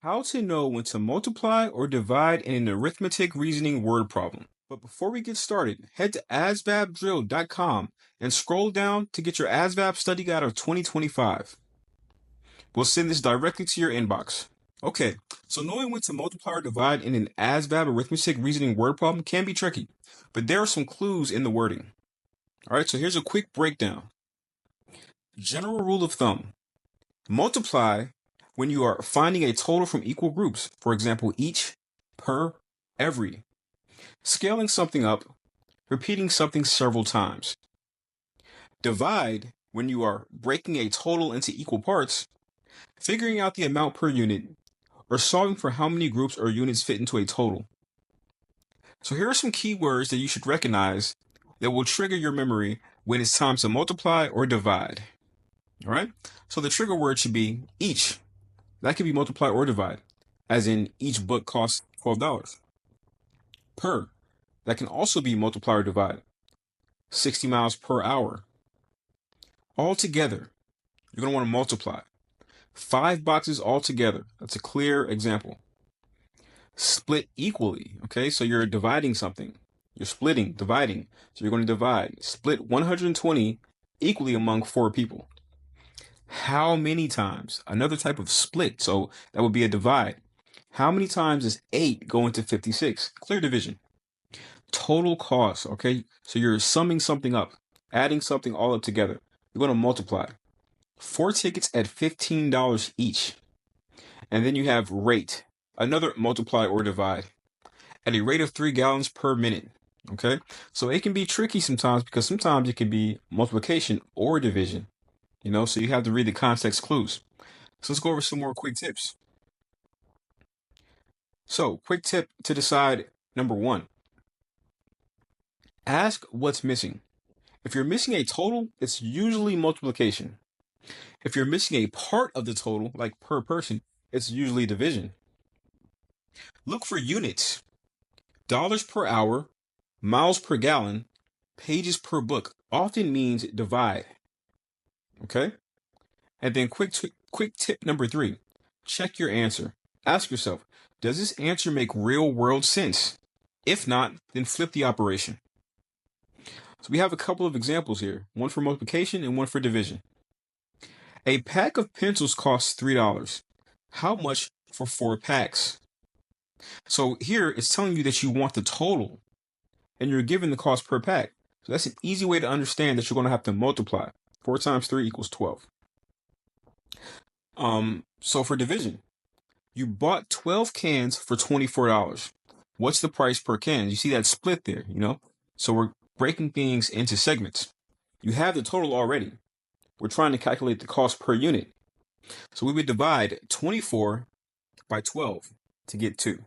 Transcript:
How to know when to multiply or divide in an arithmetic reasoning word problem. But before we get started, head to ASVABdrill.com and scroll down to get your ASVAB study guide of 2025. We'll send this directly to your inbox. Okay, so knowing when to multiply or divide in an ASVAB arithmetic reasoning word problem can be tricky, but there are some clues in the wording. All right, so here's a quick breakdown. General rule of thumb: multiply when you are finding a total from equal groups, for example, each, per, every. Scaling something up, repeating something several times. Divide when you are breaking a total into equal parts, figuring out the amount per unit, or solving for how many groups or units fit into a total. So here are some keywords that you should recognize that will trigger your memory when it's time to multiply or divide. All right, so the trigger word should be each. That can be multiply or divide, as in each book costs $12. Per, that can also be multiply or divide, 60 miles per hour. All together, you're going to want to multiply. 5 boxes all together. That's a clear example. Split equally, okay? So you're dividing something. You're splitting, dividing. So you're going to divide. Split 120 equally among 4 people. How many times? Another type of split, so that would be a divide. How many times does 8 go into 56? Clear division. Total cost, okay? So you're summing something up, adding something all up together. You're going to multiply. 4 tickets at $15 each. And then you have rate, another multiply or divide, at a rate of 3 gallons per minute, okay? So it can be tricky sometimes because sometimes it can be multiplication or division. So you have to read the context clues. So let's go over some more quick tips. So, quick tip to decide: number 1, ask what's missing. If you're missing a total, it's usually multiplication. If you're missing a part of the total, like per person, it's usually division. Look for units. Dollars per hour, miles per gallon, pages per book often means divide. Okay? And then quick tip number 3, check your answer. Ask yourself, does this answer make real world sense? If not, then flip the operation. So we have a couple of examples here, one for multiplication and one for division. A pack of pencils costs $3. How much for 4 packs? So here it's telling you that you want the total and you're given the cost per pack. So that's an easy way to understand that you're going to have to multiply. 4 times 3 equals 12. So for division, you bought 12 cans for $24. What's the price per can? You see that split there, So we're breaking things into segments. You have the total already. We're trying to calculate the cost per unit. So we would divide 24 by 12 to get 2.